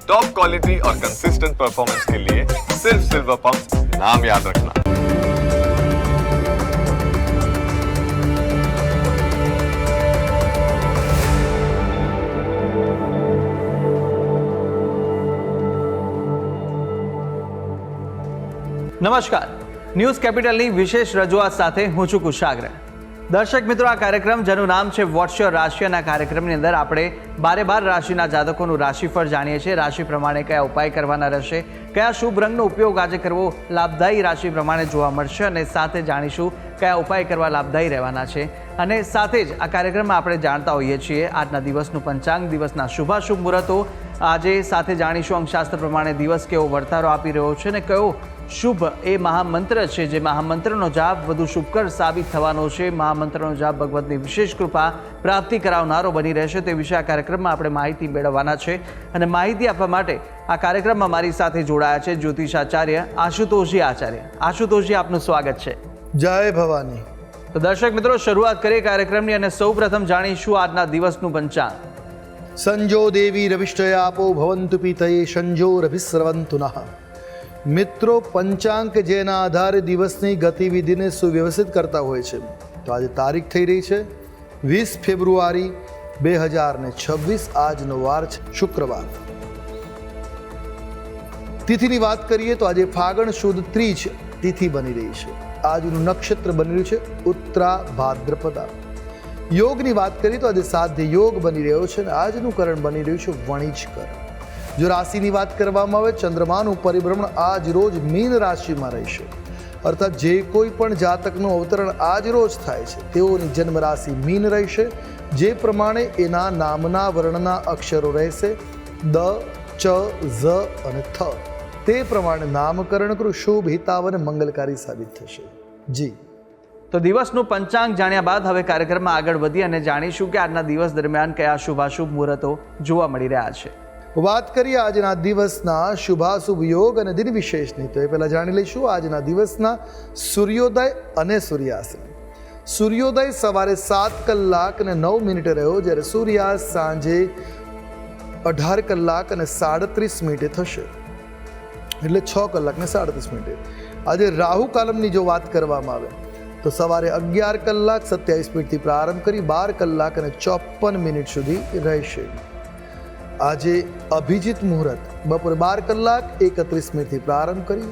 Top quality और consistent performance के लिए सिर्फ सिल्वर पंप नाम याद रखना। નમસ્કાર, ન્યૂઝ કેપિટલની વિશેષ રજૂઆત સાથે હું છું કુશાગ્ર. દર્શક મિત્રો, આ કાર્યક્રમ જેનું નામ છે વોટ્સ યોર રાશિ, અને આ કાર્યક્રમની અંદર આપણે 12 રાશિના જાતકોનું રાશિફળ જાણીએ છીએ. રાશિ પ્રમાણે કયા ઉપાય કરવાના રહેશે, કયા શુભ રંગનો ઉપયોગ આજે કરવો લાભદાયી રાશિ પ્રમાણે જોવા મળશે, અને સાથે જાણીશું કયા ઉપાય કરવા લાભદાયી રહેવાના છે. અને સાથે જ આ કાર્યક્રમમાં આપણે જાણતા હોઈએ છીએ આજના દિવસનું પંચાંગ, દિવસના શુભાશુભ મુહૂર્તો. આજે સાથે જાણીશું અંકશાસ્ત્ર પ્રમાણે દિવસ કેવો વર્તારો આપી રહ્યો છે, અને કયો શુભ એ મહામંત્ર છે જે મહામંત્રનો જાપ વધુ શુભકર સાબિત થવાનો છે. મહામંત્રનો જાપ ભગવતની વિશેષ કૃપા પ્રાપ્તિ કરાવનારો બની રહેશે. તે વિશે આ કાર્યક્રમમાં આપણે માહિતી મેળવવાના છે, અને માહિતી આપવા માટે આ કાર્યક્રમમાં મારી સાથે જોડાયા છે જ્યોતિષાચાર્ય આશુતોષજી આચાર્ય. આશુતોષજી, આપનું સ્વાગત છે. જય ભવાની. તો દર્શક મિત્રો, શરૂઆત કરીએ કાર્યક્રમની, અને સૌ પ્રથમ જાણીશું આજના દિવસનું પંચાંગ. સંજો દેવી રવિષ્ટયાપો ભવંતુ પિતયે સંજો રવિસ્રવંતુ નઃ. મિત્રો, પંચાંગ જેના આધારે દિવસની ગતિવિધિને સુવ્યવસ્થિત કરતા હોય છે. તો આજે તારીખ થઈ રહી છે 20 ફેબ્રુઆરી 2026. આજનો વાર છે શુક્રવાર. તિથિની વાત કરીએ તો આજે ફાગણ સુદ ત્રીજ તિથિ બની રહી છે. આજનું નક્ષત્ર બની રહ્યું છે ઉત્તરા ભાદ્રપદા. યોગની વાત કરીએ તો આજે સાધ્ય યોગ બની રહ્યો છે, અને આજનું કરણ બની રહ્યું છે વણિજ કરણ. જો રાશિની વાત કરવામાં આવે, ચંદ્રમાનું પરિભ્રમણ આજ રોજ મીન રાશિમાં રહેશે. અર્થાત જે કોઈ પણ જાતકનું અવતરણ આજ રોજ થાય છે તેઓની જન્મ રાશિ મીન રહેશે. જે પ્રમાણે એના નામના વર્ણના અક્ષરો રહેશે દ, ચ, ઝ અને થ, તે પ્રમાણે નામકરણ કરું શુભ, હિતાવ અને મંગલકારી સાબિત થશે. જી, તો દિવસનું પંચાંગ જાણ્યા બાદ હવે કાર્યક્રમમાં આગળ વધી અને જાણીશું કે આજના દિવસ દરમિયાન કયા શુભાશુભ મુહૂર્તો જોવા મળી રહ્યા છે. વાત કરીએ આજના દિવસના શુભાશુભ યોગ અને દિન વિશેષની, તો એ પહેલાં જાણી લઈશું આજના દિવસના સૂર્યોદય અને સૂર્યાસ્ત. સૂર્યોદય સવારે 7 કલાક અને 9 મિનિટે રહ્યો, જ્યારે સૂર્યાસ્ત સાંજે 18 કલાક અને 37 મિનિટે થશે, એટલે 6 કલાક ને 37 મિનિટે. આજે રાહુ કાલમની જો વાત કરવામાં આવે તો સવારે 11 કલાક 27 મિનિટથી પ્રારંભ કરી 12 કલાક અને 54 મિનિટ સુધી રહેશે. આજે અભિજીત મુહૂર્ત બપોરે 12 કલાક 31 મિનિટથી પ્રારંભ કરી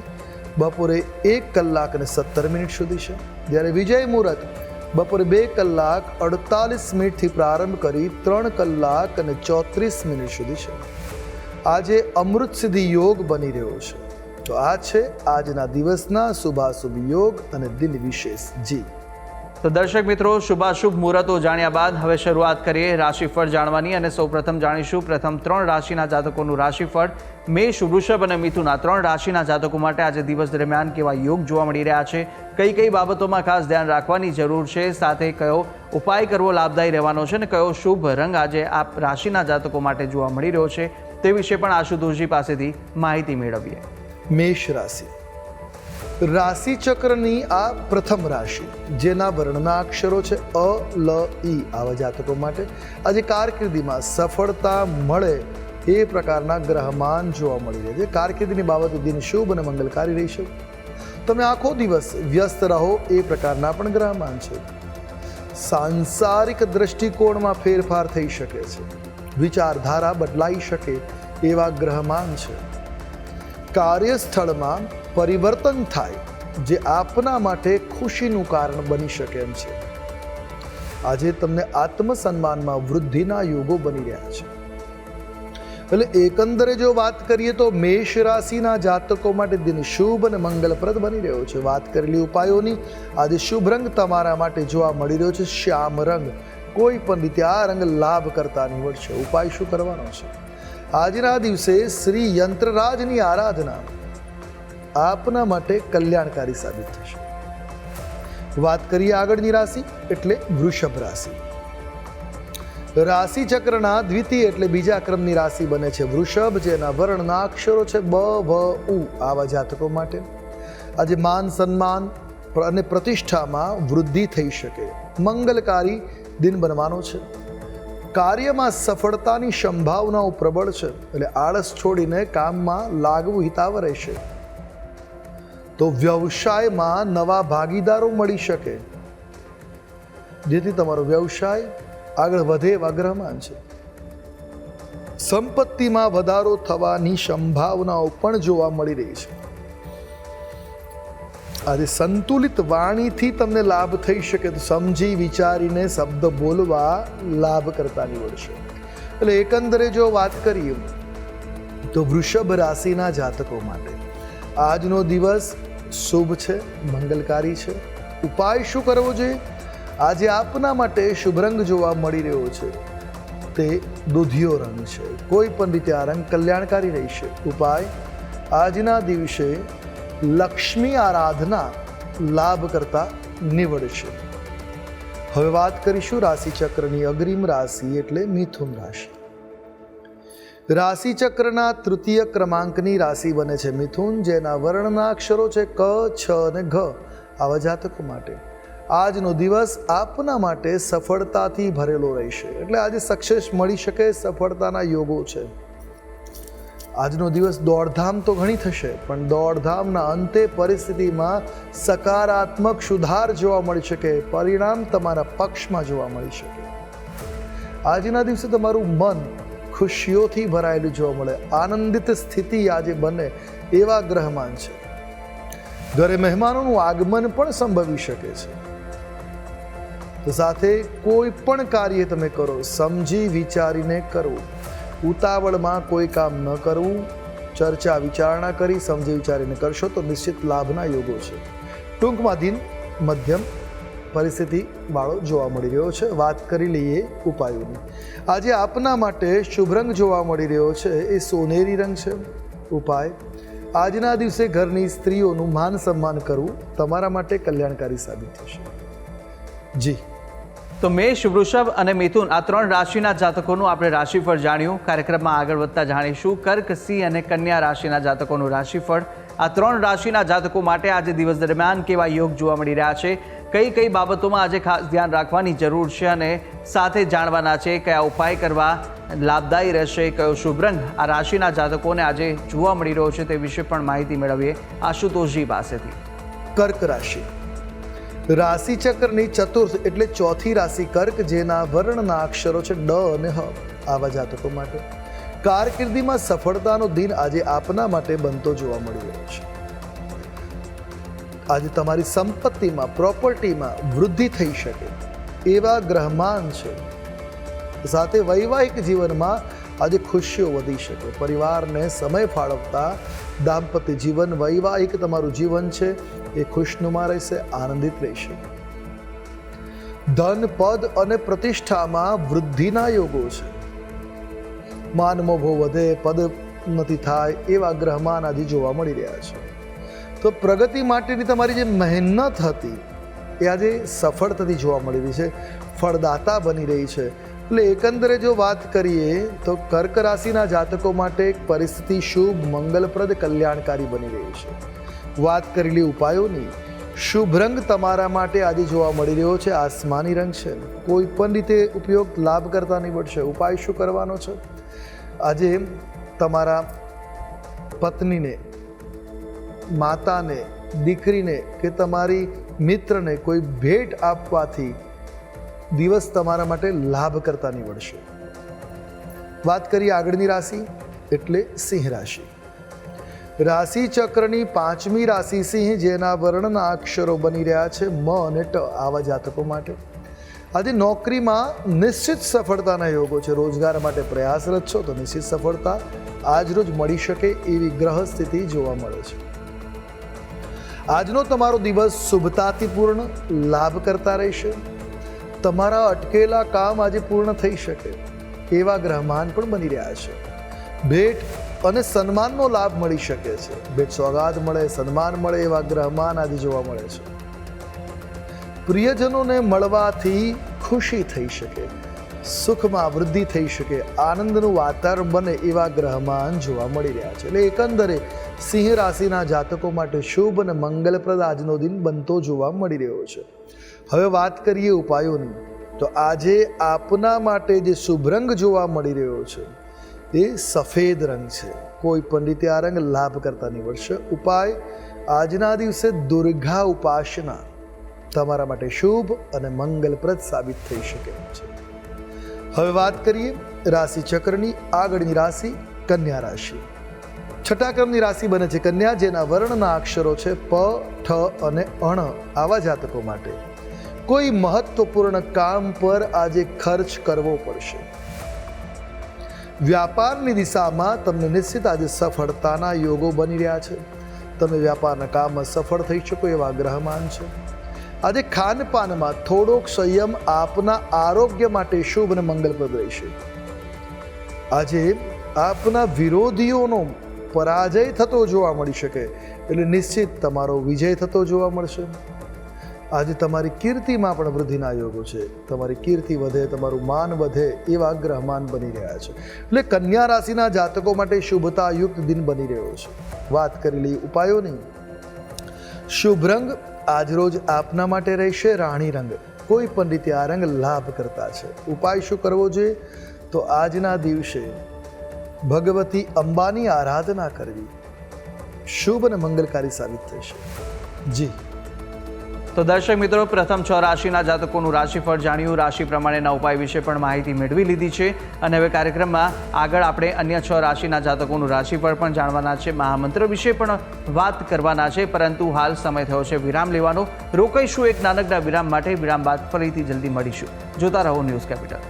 બપોરે 1 કલાક અને 17 મિનિટ સુધી છે, જ્યારે વિજય મુહૂર્ત બપોરે 2 કલાક 48 મિનિટથી પ્રારંભ કરી 3 કલાક અને 34 મિનિટ સુધી છે. આજે અમૃત સિદ્ધિ યોગ બની રહ્યો છે. તો આ છે આજના દિવસના શુભાશુભ યોગ અને દિન વિશેષ. જી, તો દર્શક મિત્રો, શુભાશુભ મુહૂર્તો જાણ્યા બાદ હવે શરૂઆત કરીએ રાશિફળ જાણવાની, અને સૌપ્રથમ જાણીશું પ્રથમ 3 રાશિના જાતકોનું રાશિફળ. મેષ, વૃષભ અને મિથુન, આ 3 રાશિના જાતકો માટે આજે દિવસ દરમિયાન કેવા યોગ જોવા મળી રહ્યા છે, કઈ કઈ બાબતોમાં ખાસ ધ્યાન રાખવાની જરૂર છે, સાથે કયો ઉપાય કરવો લાભદાયી રહેવાનો છે, અને કયો શુભ રંગ આજે આ રાશિના જાતકો માટે જોવા મળી રહ્યો છે, તે વિશે પણ આશુતોષજી પાસેથી માહિતી મેળવીએ. મેષ રાશિ. રાશિ ચક્રની આ પ્રથમ રાશિ, જેના વર્ણના અક્ષરો છે અ, લ, ઈ, આવા જાતકો માટે આજે કારકિર્દીમાં સફળતા મળે એ પ્રકારના ગ્રહમાન જોવા મળી રહે છે. કારકિર્દીની બાબતે દિન શુભ અને મંગલકારી રહેશે. તમે આખો દિવસ વ્યસ્ત રહો એ પ્રકારના પણ ગ્રહમાન છે. સાંસારિક દ્રષ્ટિકોણમાં ફેરફાર થઈ શકે છે, વિચારધારા બદલાઈ શકે એવા ગ્રહમાન છે. કાર્યસ્થળમાં પરિવર્તન થાય જે આપના માટે ખુશીનું કારણ બની શકે એમ છે. આજે તમને આત્મસન્માનમાં વૃદ્ધિના યોગો બની રહ્યા છે. એટલે એકંદરે જો વાત કરીએ તો મેષ રાશિના જાતકો માટે દિન શુભ અને મંગલપ્રદ બની રહ્યો છે. વાત કરેલી ઉપાયોની આજે શુભ રંગ તમારા માટે જોવા મળી રહ્યો છે શ્યામ રંગ. કોઈ પણ રીતે આ રંગ લાભ કરતા નીવડશે. ઉપાય શું કરવાનો છે? આજના દિવસે શ્રી યંત્રરાજની આરાધના આપના માટે કલ્યાણકારી સાબિત થશે. વાત કરીએ આગળની રાશિ એટલે વૃષભ રાશિ. રાશિ ચક્રના દ્વિતીય એટલે બીજા ક્રમની રાશિ બને છે વૃષભ, જેના વર્ણના અક્ષરો છે બ, વ, ઉ. આવા જાતકો માટે આજે માન સન્માન અને પ્રતિષ્ઠામાં વૃદ્ધિ થઈ શકે, મંગલકારી દિન બનવાનો છે. કાર્યમાં સફળતાની સંભાવનાઓ પ્રબળ છે, એટલે આળસ છોડીને કામમાં લાગવું હિતાવ રહેશે. તો વ્યવસાયમાં નવા ભાગીદારો મળી શકે, જેથી તમારો વ્યવસાય આગળ વધે એવા ગ્રહમાન છે. સંપત્તિમાં વધારો થવાની સંભાવનાઓ પણ જોવા મળી રહી છે. આજે સંતુલિત વાણીથી તમને લાભ થઈ શકે, તો સમજી વિચારીને શબ્દ બોલવા લાભ કરતા નીવડશે. એટલે એકંદરે જો વાત કરીએ તો વૃષભ રાશિના જાતકો માટે આજનો દિવસ શુભ છે, મંગલકારી છે. ઉપાય શું કરવો જોઈએ? આજે આપના માટે શુભ રંગ જોવા મળી રહ્યો છે, તે દૂધિયો રંગ છે. કોઈ પણ રીતે આ રંગ કલ્યાણકારી રહેશે. ઉપાય આજના દિવસે લક્ષ્મી આરાધના લાભ કરતા નીવડશે. હવે વાત કરીશું રાશિચક્રની અગ્રિમ રાશિ એટલે મિથુન રાશિ. રાશિચક્રના તૃતીય ક્રમાંકની રાશિ બને છે મિથુન, જેના વર્ણના અક્ષરો છે ક, છ અને ઘ. આવા જાતકો માટે આજનો દિવસ આપના માટે સફળતાથી ભરેલો રહેશે. એટલે આજે સક્સેસ મળી શકે, સફળતાના યોગો છે. આજનો દિવસ દોડધામ તો ઘણી થશે, પણ દોડધામના અંતે પરિસ્થિતિમાં સકારાત્મક સુધાર જોવા મળી શકે, પરિણામ તમારા પક્ષમાં જોવા મળી શકે. આજના દિવસે તમારું મન ખુશીઓથી ભરાયેલું જોવા મળે, આનંદિત સ્થિતિ આજે બને એવા ગ્રહમાન છે. ઘરે મહેમાનોનું આગમન પણ સંભવી શકે છે. તો સાથે કોઈ પણ કાર્ય તમે કરો સમજી વિચારીને કરવું, ઉતાવળમાં કોઈ કામ ન કરવું. ચર્ચા વિચારણા કરી સમજી વિચારીને કરશો તો નિશ્ચિત લાભના યોગો છે. ટૂંકમાં દિન મધ્યમ પરિસ્થિતિ વાળો જોવા મળી રહ્યો છે. વાત કરી લઈએ ઉપાયોની. આજે આપના માટે શુભ રંગ જોવા મળી રહ્યો છે, એ સોનેરી રંગ છે. ઉપાય આજના દિવસે ઘરની સ્ત્રીઓનું માન સન્માન કરવું તમારા માટે કલ્યાણકારી સાબિત થશે. જી તો મેષ, વૃષભ અને મિથુન આ ત્રણ રાશિના જાતકોનું આપણે રાશિફળ જાણ્યું. કાર્યક્રમમાં આગળ વધતા જાણીશું કર્ક, સિંહ અને કન્યા રાશિના જાતકોનું રાશિફળ. આ ત્રણ રાશિના જાતકો માટે આજે દિવસ દરમિયાન કેવા યોગ જોવા મળી રહ્યા છે, કઈ કઈ બાબતોમાં આજે ખાસ ધ્યાન રાખવાની જરૂર છે અને સાથે જાણવાના છે કયા ઉપાય કરવા લાભદાયી રહેશે, કયો શુભ રંગ આ રાશિના જાતકોને આજે જોવા મળી રહ્યો છે તે વિશે પણ માહિતી મેળવીએ આશુતોષજી પાસેથી. કર્ક રાશિ રાશિચક્રની ચતુર્થ એટલે ચોથી રાશિ કર્ક, જેના વર્ણના અક્ષરો છે ડ અને હ. આવા જાતકો માટે કારકિર્દીમાં સફળતાનો દિન આજે આપના માટે બનતો જોવા મળી રહ્યો છે. આજે તમારી સંપત્તિમાં, પ્રોપર્ટીમાં વૃદ્ધિ થઈ શકે એવા ગ્રહમાન છે. સાથે વૈવાહિક જીવનમાં આજે ખુશીઓ વધી શકે. પરિવારને સમય ફાળવતા દાંપત્ય જીવન, વૈવાહિક તમારું જીવન છે એ ખુશનુમા રહેશે, આનંદિત રહેશે. ધન, પદ અને પ્રતિષ્ઠામાં વૃદ્ધિના યોગો છે. માનમોભો વધે, પદોન્નતિ થાય એવા ગ્રહમાન આજે જોવા મળી રહ્યા છે. તો પ્રગતિ માટેની તમારી જે મહેનત હતી એ આજે સફળતાથી જોવા મળી રહી છે, ફળદાતા બની રહી છે. એટલે એકંદરે જો વાત કરીએ તો કર્ક રાશિના જાતકો માટે પરિસ્થિતિ શુભ, મંગલપ્રદ, કલ્યાણકારી બની રહી છે. વાત કરેલી ઉપાયોની, શુભ રંગ તમારા માટે આજે જોવા મળી રહ્યો છે આસમાની રંગ છે. કોઈ પણ રીતે ઉપયોગ લાભ કરતા નીવડશે. ઉપાય શું કરવાનો છે? આજે તમારા પત્નીને, માતાને, દીકરીને કે તમારી મિત્રને કોઈ ભેટ આપવાથી દિવસ તમારા માટે લાભ કરતા નીવડશે. વાત કરીએ આગળની રાશિ એટલે સિંહ રાશિ. રાશિ ચક્રની પાંચમી રાશિ સિંહ, જેના વર્ણના અક્ષરો બની રહ્યા છે મ અને ટ. આવા જાતકો માટે આજે નોકરીમાં નિશ્ચિત સફળતાના યોગો છે. રોજગાર માટે પ્રયાસરત છો તો નિશ્ચિત સફળતા આજરોજ મળી શકે એવી ગ્રહ સ્થિતિ જોવા મળે છે. આજનો તમારો દિવસ શુભતાથી પૂર્ણ, લાભ કરતા રહેશે. તમારા અટકેલા કામ આજે પૂર્ણ થઈ શકે એવા ગ્રહમાન પણ બની રહ્યા છે. ભેટ અને સન્માનનો લાભ મળી શકે છે. ભેટ સોગાદ મળે, સન્માન મળે એવા ગ્રહમાન આજે જોવા મળે છે. પ્રિયજનોને મળવાથી ખુશી થઈ શકે, સુખમાં વૃદ્ધિ થઈ શકે, આનંદનું વાતાવરણ બને એવા ગ્રહમાન જોવા મળી રહ્યા છે. એટલે એકંદરે સિંહ રાશિના જાતકો માટે શુભ અને મંગલપ્રદ આજનો દિન બનતો જોવા મળી રહ્યો છે. હવે વાત કરીએ ઉપાયોની. તો આજે આપના માટે જે શુભ રંગ જોવા મળી રહ્યો છે એ સફેદ રંગ છે. કોઈ પંડિતે આ રંગ લાભ કરતા નીવડશે. ઉપાય આજના દિવસે દુર્ગા ઉપાસના તમારા માટે શુભ અને મંગલપ્રદ સાબિત થઈ શકે એમ છે. હવે વાત કરીએ રાશિ ચક્રની આગળની રાશિ કન્યા રાશિ. છઠ્ઠા ક્રમની રાશિ બને છે કન્યા, જેના વર્ણના અક્ષરો છે પ, ઠ અને અણ. આવા જાતકો માટે કોઈ મહત્વપૂર્ણ કામ પર આજે ખર્ચ કરવો પડશે. વ્યાપારની દિશામાં તમને નિશ્ચિત આજે સફળતાના યોગો બની રહ્યા છે. તમે વ્યાપારના કામમાં સફળ થઈ શકો એવા ગ્રહમાન છે. આજે ખાનપાનમાં થોડોક સંયમ આપના આરોગ્ય માટે શુભ અને મંગલપ્રદ રહેશે. આજે આપના વિરોધીઓનો પરાજય થતો જોવા મળી શકે, એટલે નિશ્ચિત તમારો વિજય થતો જોવા મળશે. આજે તમારી કીર્તિમાં પણ વૃદ્ધિના યોગો છે. તમારી કીર્તિ વધે, તમારું માન વધે એવા ગ્રહમાન બની રહ્યા છે. એટલે કન્યા રાશિના જાતકો માટે શુભતાયુક્ત દિન બની રહ્યો છે. વાત કરેલી ઉપાયોની શુભ રંગ આજરોજ આપના માટે રહેશે રાણી રંગ. કોઈ પંડિતે આ રંગ લાભ કરતા છે. ઉપાય શું કરવો જોઈએ? તો આજના દિવસે ભગવતી અંબાની આરાધના કરવી શુભ અને મંગલકારી સાબિત થશે. જી તો દર્શક મિત્રો, પ્રથમ 6 રાશિના જાતકોનું રાશિફળ જાણ્યું. રાશિ પ્રમાણેના ઉપાય વિશે પણ માહિતી મેળવી લીધી છે. અને હવે કાર્યક્રમમાં આગળ આપણે અન્ય 6 રાશિના જાતકોનું રાશિફળ પણ જાણવાના છે. મહામંત્ર વિશે પણ વાત કરવાના છે, પરંતુ હાલ સમય થયો છે વિરામ લેવાનો. રોકાઈશું એક નાનકડા વિરામ માટે. વિરામ બાદ ફરીથી જલ્દી મળીશું. જોતા રહો ન્યૂઝ કેપિટલ.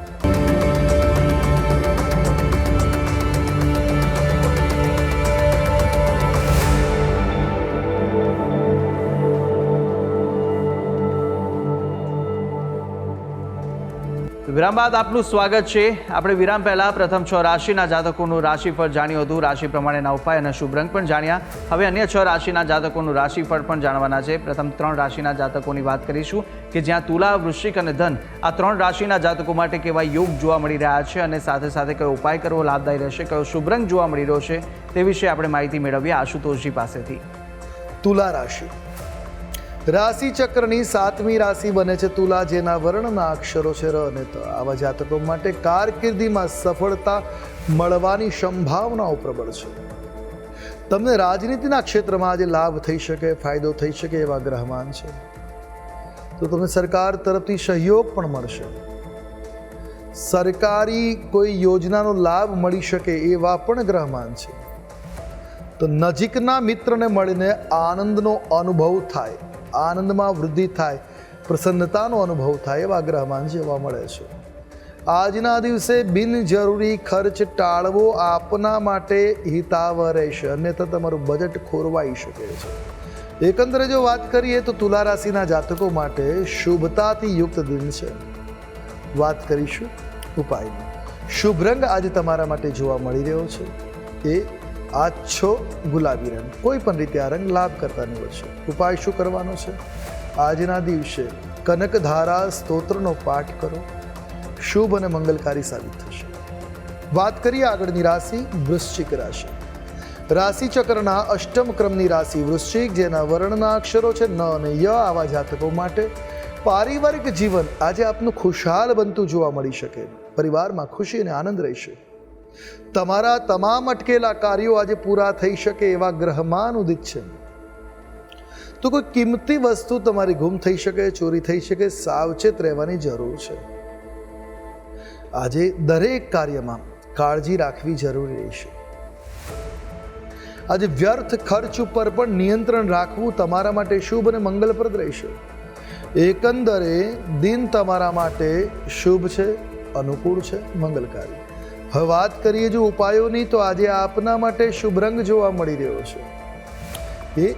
વિરામ બાદ આપનું સ્વાગત છે. આપણે વિરામ પહેલા પ્રથમ 6 રાશિના જાતકોનું રાશિફળ જાણ્યું હતું. રાશિ પ્રમાણેના ઉપાય અને શુભ રંગ પણ જાણ્યા. હવે અન્ય 6 રાશિના જાતકોનું રાશિફળ પણ જાણવાના છે. પ્રથમ 3 રાશિના જાતકોની વાત કરીશું કે જ્યાં તુલા, વૃશ્ચિક અને ધન આ 3 રાશિના જાતકો માટે કેવા યોગ જોવા મળી રહ્યા છે અને સાથે સાથે કયો ઉપાય કરવો લાભદાયી રહેશે, કયો શુભ રંગ જોવા મળી રહ્યો છે તે વિશે આપણે માહિતી મેળવીએ આશુતોષજી પાસેથી. તુલા રાશિ રાશિ ચક્રની 7મી રાશિ બને છે તુલા, જેના વર્ણના અક્ષરો છે ર અને ત. આવા જાતકો માટે કારકિર્દીમાં સફળતા મળવાની સંભાવનાઓ પ્રબળ છે. તમને રાજનીતિના ક્ષેત્રમાં આજે લાભ થઈ શકે, ફાયદો થઈ શકે એવા ગ્રહમાન છે. તો તમને સરકાર તરફથી સહયોગ પણ મળશે. સરકારી કોઈ યોજનાનો લાભ મળી શકે એવા પણ ગ્રહમાન છે. તો નજીકના મિત્રને મળીને આનંદનો અનુભવ થાય, આનંદમાં વૃદ્ધિ થાય, પ્રસન્નતાનો અનુભવ થાય એવા ગ્રહમાન જોવા મળે છે. આજના દિવસે બિનજરૂરી ખર્ચ ટાળવો આપના માટે હિતાવહ રહેશે, અન્યથા તમારું બજેટ ખોરવાઈ શકે છે. એકંદરે જો વાત કરીએ તો તુલા રાશિના જાતકો માટે શુભતાથી યુક્ત દિન છે. વાત કરીશું ઉપાયની. શુભ રંગ આજે તમારા માટે જોવા મળી રહ્યો છે એ આછો ગુલાબી રંગ. કોઈ પણ રીતે આ રંગ લાભ કરતા નીવડશે. ઉપાય શું કરવાનો છે? આજના દિવસે કનકધારા સ્તોત્રનો પાઠ કરો, શુભ અને મંગલકારી સાબિત થશે. વાત કરીએ આગળની રાશિ વૃશ્ચિક રાશિ. રાશિ ચક્રના 8મ ક્રમની રાશિ વૃશ્ચિક, જેના વર્ણના અક્ષરો છે ન અને ય. આવા જાતકો માટે પારિવારિક જીવન આજે આપનું ખુશહાલ બનતું જોવા મળી શકે. પરિવારમાં ખુશી અને આનંદ રહેશે. તમારા તમામ અટકેલા કાર્યો આજે પૂરા થઈ શકે એવા ગ્રહમાન ઉદિત છે. તો કોઈ કિંમતી વસ્તુ તમારી ગુમ થઈ શકે, ચોરી થઈ શકે, સાવચેત રહેવાની જરૂર છે. આજે દરેક કાર્યમાં કાળજી રાખવી જરૂરી રહેશે. આજે વ્યર્થ ખર્ચ ઉપર પણ નિયંત્રણ રાખવું તમારા માટે શુભ અને મંગલપ્રદ રહેશે. એકંદરે દિન તમારા માટે શુભ છે, અનુકૂળ છે, મંગલકારી. હવે વાત કરીએ જો ઉપાયોની, તો આજે આપના માટે શુભ રંગ જોવા મળી રહ્યો છે એ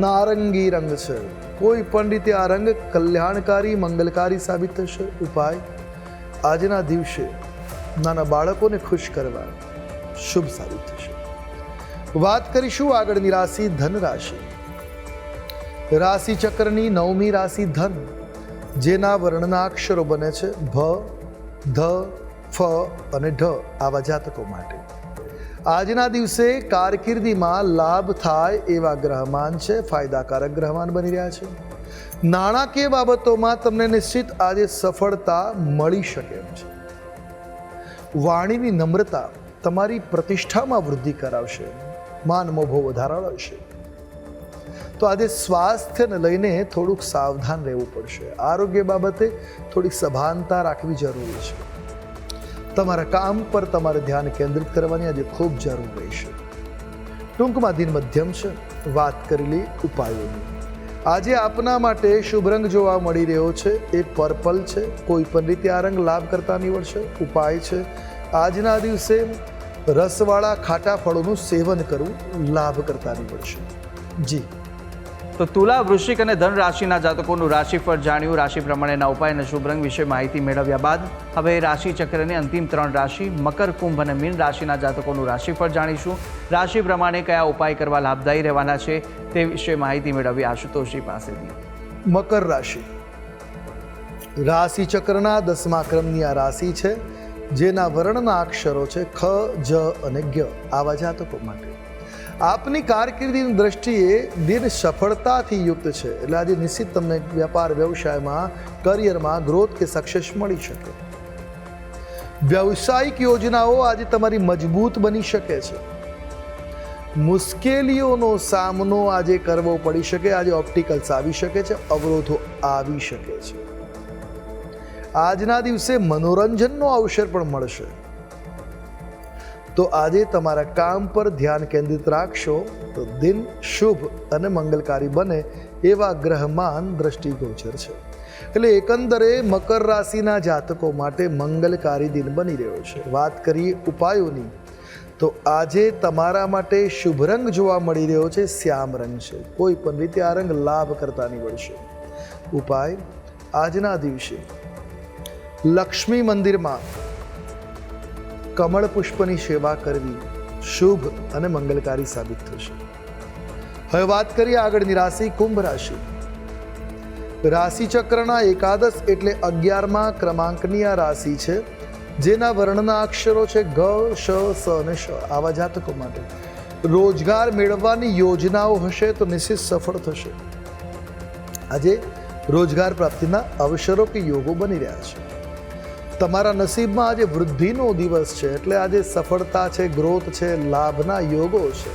નારંગી રંગ છે. કોઈ પણ રીતે આ રંગ કલ્યાણકારી, મંગલકારી સાબિત થશે. ઉપાય આજના દિવસે નાના બાળકોને ખુશ કરવા શુભ સાબિત થશે. વાત કરીશું આગળની રાશિ ધન રાશિ. રાશિ ચક્રની 9મી રાશિ ધન, જેના વર્ણના અક્ષરો બને છે ભ, ધ, ફ અને ઢ. આવા જાતકો માટે આજના દિવસે કારકિર્દીમાં લાભ થાય એવા ગ્રહમાન છે. ફાયદાકારક ગ્રહમાન બની રહ્યા છે. નાણાકીય બાબતોમાં તમને નિશ્ચિત આજે સફળતા મળી શકે એમ છે. વાણીની નમ્રતા તમારી પ્રતિષ્ઠામાં વૃદ્ધિ કરાવશે, માન મોભો વધારાશે. તો આજે સ્વાસ્થ્યને લઈને થોડુંક સાવધાન રહેવું પડશે. આરોગ્ય બાબતે થોડીક સભાનતા રાખવી જરૂરી છે. તમારા કામ પર તમારે ધ્યાન કેન્દ્રિત કરવાની આજે ખૂબ જરૂર રહેશે. ટૂંકમાં દિન મધ્યમ છે. વાત કરેલી ઉપાયોની આજે આપના માટે શુભ રંગ જોવા મળી રહ્યો છે એ પર્પલ છે. કોઈ પણ રીતે આ રંગ લાભ કરતા નીવડશે. ઉપાય છે આજના દિવસે રસવાળા ખાટા ફળોનું સેવન કરવું લાભ કરતા નીવડશે. જી તો તુલા, વૃશ્ચિક અને ધન રાશિના જાતકોનું રાશિફળ જાણ્યું. રાશિ પ્રમાણેના ઉપાય અને શુભ રંગ વિશે માહિતી મેળવ્યા બાદ હવે રાશિ ચક્રની અંતિમ 3 રાશિ મકર, કુંભ અને મીન રાશિના જાતકોનું રાશિફળ જાણીશું. રાશિ પ્રમાણે કયા ઉપાય કરવા લાભદાયી રહેવાના છે તે વિશે માહિતી મેળવી આશુતોષજી પાસેથી. મકર રાશિ રાશિ ચક્રના 10મા ક્રમની આ રાશિ છે, જેના વર્ણના અક્ષરો છે ખ, જ અને જ્ઞ. આવા જાતકો માટે આપની કારકિર્દીની દ્રષ્ટિએ દિન સફળતાથી યુક્ત છે. એટલે આજે નિશ્ચિત તમને વ્યાપાર વ્યવસાયમાં, કરિયરમાં ગ્રોથ કે સક્સેસ મળી શકે. વ્યવસાયિક યોજનાઓ આજે તમારી મજબૂત બની શકે છે. મુશ્કેલીઓનો સામનો આજે કરવો પડી શકે. આજે ઓબ્સ્ટિકલ્સ આવી શકે છે, અવરોધો આવી શકે છે. આજના દિવસે મનોરંજનનો અવસર પણ મળશે. તો આજે તમારા કામ પર ધ્યાન કેન્દ્રિત રાખશો તો દિન શુભ અને મંગલકારી બને એવા ગ્રહમાન દ્રષ્ટિગોચર છે. એટલે એકંદરે મકર રાશિના જાતકો માટે મંગલકારી દિન બની રહ્યો છે. વાત કરીએ ઉપાયોની તો આજે તમારા માટે શુભ રંગ જોવા મળી રહ્યો છે શ્યામ રંગ છે. કોઈ પણ રીતે આ રંગ લાભ કરતા નીવડશે. ઉપાય આજના દિવસે લક્ષ્મી મંદિરમાં કમળ પુષ્પની સેવા કરવી શુભ અને મંગલકારી સાબિત થશે. હવે વાત કરીએ આગળની રાશિ કુંભ રાશિ. રાશિ ચક્રના એકાદશ એટલે 11મા ક્રમાંકની આ રાશિ છે, જેના વર્ણના અક્ષરો છે ગ, શ, સ અને શ. આવા જાતકો માટે રોજગાર મેળવવાની યોજનાઓ હશે તો નિશ્ચિત સફળ થશે. આજે રોજગાર પ્રાપ્તિના અવસરો કે યોગો બની રહ્યા છે. તમારા નસીબમાં આજે વૃદ્ધિનો દિવસ છે. એટલે આજે સફળતા છે, ગ્રોથ છે, લાભના યોગો છે.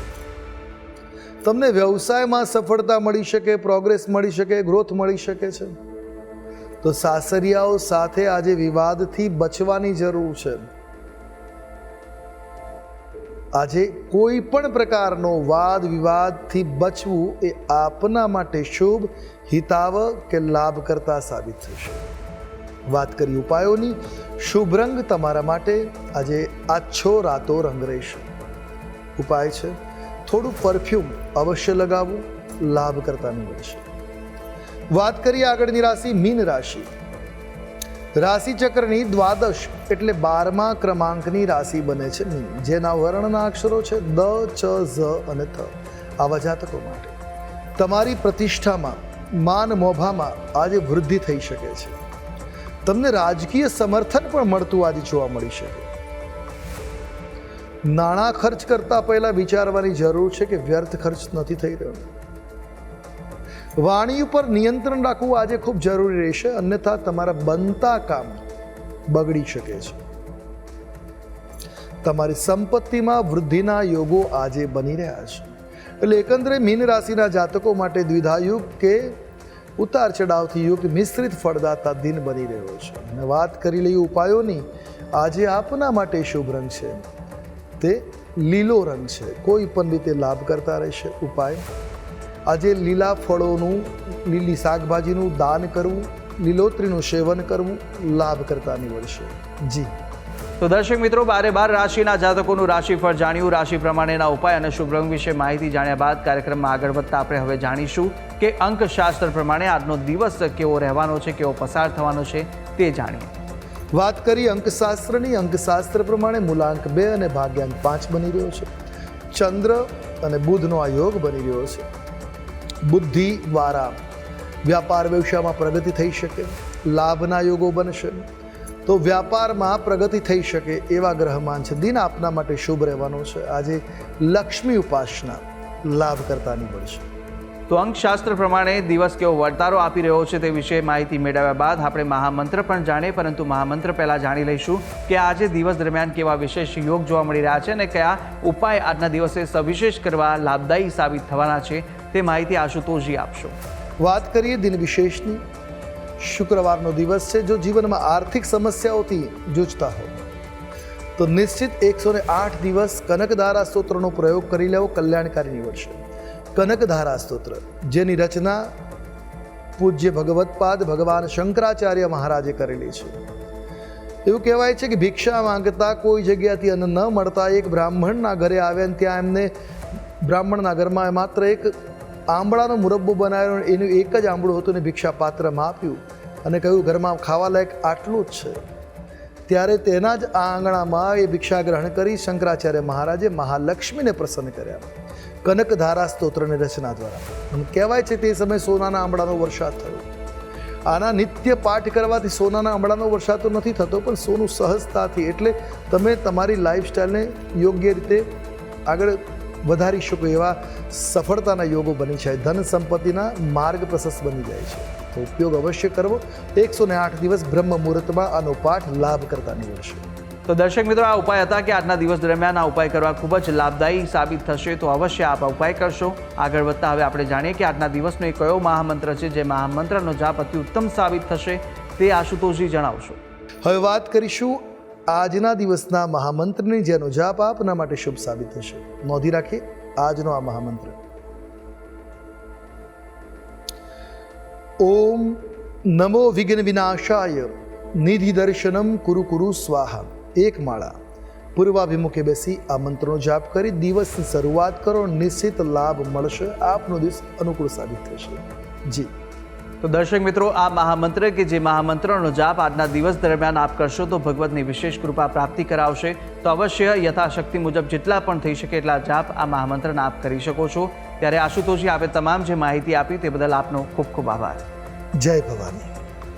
તમને વ્યવસાયમાં સફળતા મળી શકે, પ્રોગ્રેસ મળી શકે, ગ્રોથ મળી શકે છે. તો સાસરિયાઓ સાથે આજે વિવાદથી બચવાની જરૂર છે. આજે કોઈ પણ પ્રકારનો વાદ વિવાદથી બચવું એ આપના માટે શુભ, હિતાવ કે લાભ કરતા સાબિત થશે. વાત કરી ઉપાયોની. શુભ રંગ તમારા માટે આજે આછો રાતો રંગ રહેશે. ઉપાય છે થોડું પરફ્યુમ અવશ્ય લગાવવું, લાભ કરતા નીવડશે. વાત કરીએ આગળની રાશિ મીન રાશિ. રાશિ ચક્રની દ્વાદશ એટલે 12મા ક્રમાંકની રાશિ બને છે મીન, જેના વર્ણના અક્ષરો છે દ, ચ, ઝ અને થ. આવા જાતકો માટે તમારી પ્રતિષ્ઠામાં, માન મોભામાં આજે વૃદ્ધિ થઈ શકે છે. તમને રાજકીય સમર્થન પણ મળતું આજે જોવા મળી શકે. નાણાં ખર્ચ કરતા પહેલા વિચારવાની જરૂર છે કે વ્યર્થ ખર્ચ નથી થઈ રહ્યો. વાણી ઉપર નિયંત્રણ રાખવું આજે ખૂબ જરૂરી રહેશે, અન્યથા તમારા બનતા કામ બગડી શકે છે. તમારી સંપત્તિમાં વૃદ્ધિના યોગો આજે બની રહ્યા છે. એટલે એકંદરે મીન રાશિના જાતકો માટે દ્વિધાયુગ કે ઉતાર ચઢાવથી યુક્ત મિશ્રિત ફળદાતા દિન બની રહ્યો છે. અને વાત કરી લઈએ ઉપાયોની. આજે આપના માટે શુભ રંગ છે તે લીલો રંગ છે. કોઈ પણ રીતે લાભ કરતા રહેશે. ઉપાય આજે લીલા ફળોનું, લીલી શાકભાજીનું દાન કરવું, લીલોતરીનું સેવન કરવું લાભ કરતા નીવડશે. જી તો દર્શક મિત્રો, 12 રાશિના જાતકોનું રાશિફળ જાણ્યું. રાશિ પ્રમાણેના ઉપાય અને શુભ રંગ વિશે માહિતી જાણ્યા બાદ કાર્યક્રમમાં આગળ વધતા આપણે હવે જાણીશું કે અંકશાસ્ત્ર પ્રમાણે આજનો દિવસ કેવો રહેવાનો છે, કેવો પસાર થવાનો છે તે જાણીએ. વાત કરી અંકશાસ્ત્રની. અંકશાસ્ત્ર પ્રમાણે મૂલાંક 2 અને ભાગ્યાંક 5 બની રહ્યો છે. ચંદ્ર અને બુધનો આ યોગ બની રહ્યો છે. બુદ્ધિ દ્વારા વ્યાપાર વ્યવસાયમાં પ્રગતિ થઈ શકે, લાભના યોગો બનશે. તો વ્યાપારમાં પ્રગતિ થઈ શકે એવા ગ્રહમાન છે. દિન આપના માટે શુભ રહેવાનો છે. આજે લક્ષ્મી ઉપાસના લાભ કરતા નીવડશે. તો અંકશાસ્ત્ર પ્રમાણે દિવસ કેવો વર્તારો આપી રહ્યો છે તે વિશે માહિતી મેળવ્યા બાદ આપણે મહામંત્ર પણ જાણીએ, પરંતુ મહામંત્ર પહેલાં જાણી લઈશું કે આજે દિવસ દરમિયાન કેવા વિશેષ યોગ જોવા મળી રહ્યા છે અને કયા ઉપાય આજના દિવસે સવિશેષ કરવા લાભદાયી સાબિત થવાના છે તે માહિતી આશુતોષજી આપશો. વાત કરીએ દિન વિશેષની. શુક્રવારનો દિવસ છે. જો જીવનમાં આર્થિક સમસ્યાઓથી જૂજતા હો તો નિશ્ચિત 108 દિવસ કનકધારા સ્તોત્રનો પ્રયોગ કરી લેવો કલ્યાણકારી નીવડશે. કનકધારા સ્તોત્ર જેની રચના પૂજ્ય ભગવત્પાદ ભગવાન શંકરાચાર્ય મહારાજે કરેલી છે. એવું કહેવાય છે કે ભિક્ષા માંગતા કોઈ જગ્યાથી અન્ન ન મળતા એક બ્રાહ્મણના ઘરે આવ્યા અને ત્યાં એમને બ્રાહ્મણના ઘરમાં માત્ર એક આંબળાનો મુરબ્બો બનાવ્યો. એનું એક જ આંબળું હતું ને ભિક્ષા પાત્રમાં આપ્યું અને કહ્યું ઘરમાં ખાવા લાયક આટલું જ છે. ત્યારે તેના જ આ આંગણામાં એ ભિક્ષા ગ્રહણ કરી શંકરાચાર્ય મહારાજે મહાલક્ષ્મીને પ્રસન્ન કર્યા કનકધારા સ્તોત્રની રચના દ્વારા. કહેવાય છે તે સમયે સોનાના આંબળાનો વરસાદ થયો. આના નિત્ય પાઠ કરવાથી સોનાના આંબળાનો વરસાદ તો નથી થતો, પણ સોનું સહજતાથી, એટલે તમે તમારી લાઈફસ્ટાઈલને યોગ્ય રીતે આગળ વધારી શકો એવા સફળતાના યોગો બની જાય. ધન સંપત્તિના માર્ગ પ્રશસ્ત બની જાય છે. તો ઉપયોગ અવશ્ય કરવો. 108 દિવસ બ્રહ્મ મુહૂર્તમાં આનો પાઠ લાભ કરતા નીવડશે. તો દર્શક મિત્રો, આ ઉપાય હતા કે આજના દિવસ દરમિયાન આ ઉપાય કરવા ખૂબ જ લાભદાયી સાબિત થશે, તો અવશ્ય આપ ઉપાય કરશો. આગળ વધતા હવે આપણે જાણીએ કે આજના દિવસનો એ કયો મહામંત્ર છે જે મહામંત્રનો જાપ અતિ ઉત્તમ સાબિત થશે તે આશુતોષજી જણાવશો. હવે વાત કરીશું આજના દિવસના મહામંત્રની, જેનો જાપ આપના માટે શુભ સાબિત થશે. નોંધી રાખીએ આજનો આ મહામંત્ર. ઓમ નમો વિઘ્ન વિનાશાય નિધિ દર્શનમ કુરુ કુરુ સ્વાહા. એક માળા પૂર્વાભિમુખે બેસી આ મંત્રનો જાપ કરી દિવસની શરૂઆત કરો. નિશ્ચિત લાભ મળશે. આપનો દિવસ અનુકૂળ સાબિત થશે. જી. તો દર્શક મિત્રો, આ મહામંત્ર કે જે મહામંત્રનો જાપ આજના દિવસ દરમિયાન આપ કરશો તો ભગવતની વિશેષ કૃપા પ્રાપ્તિ કરાવશે. તો અવશ્ય યથાશક્તિ મુજબ જેટલા પણ થઈ શકે એટલા જાપ આ મહામંત્રના આપ કરી શકો છો. ત્યારે આશુતોષજી, આપે તમામ જે માહિતી આપી તે બદલ આપનો ખૂબ ખૂબ આભાર. જય ભવાની.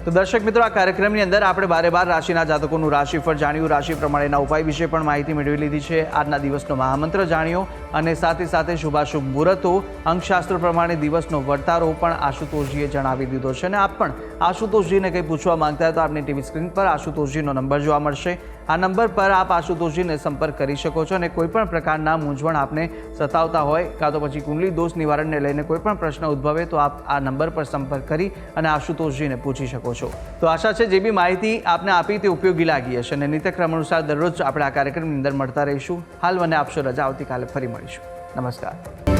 તો દર્શક મિત્રો, આ કાર્યક્રમની અંદર આપણે બારે બાર રાશિના જાતકોનું રાશિફળ જાણ્યું, રાશિ પ્રમાણેના ઉપાય વિશે પણ માહિતી મેળવી લીધી છે, આજના દિવસનો મહામંત્ર જાણ્યો અને સાથે સાથે શુભાશુભ મુહૂર્તો, અંકશાસ્ત્ર પ્રમાણે દિવસનો વર્તારો પણ આશુતોષજીએ જણાવી દીધો છે. અને આપ પણ આશુતોષજીને કંઈ પૂછવા માંગતા હોય તો આપની ટીવી સ્ક્રીન પર આશુતોષજીનો નંબર જોવા મળશે. આ નંબર પર આપ આશુતોષજીને સંપર્ક કરી શકો છો અને કોઈ પણ પ્રકારના મૂંઝવણ આપને સતાવતા હોય કાં તો પછી કુંડલી દોષ નિવારણને લઈને કોઈ પણ પ્રશ્ન ઉદ્ભવે તો આપ આ નંબર પર સંપર્ક કરી અને આશુતોષજીને પૂછી શકો છો. તો આશા છે જે બી માહિતી આપને આપી તે ઉપયોગી લાગી હશે અને નિત્યક્રમ અનુસાર દરરોજ આપણે આ કાર્યક્રમની અંદર મળતા રહીશું. હાલ મને આપશો રજા. આવતીકાલે ફરી મળીશું. નમસ્કાર.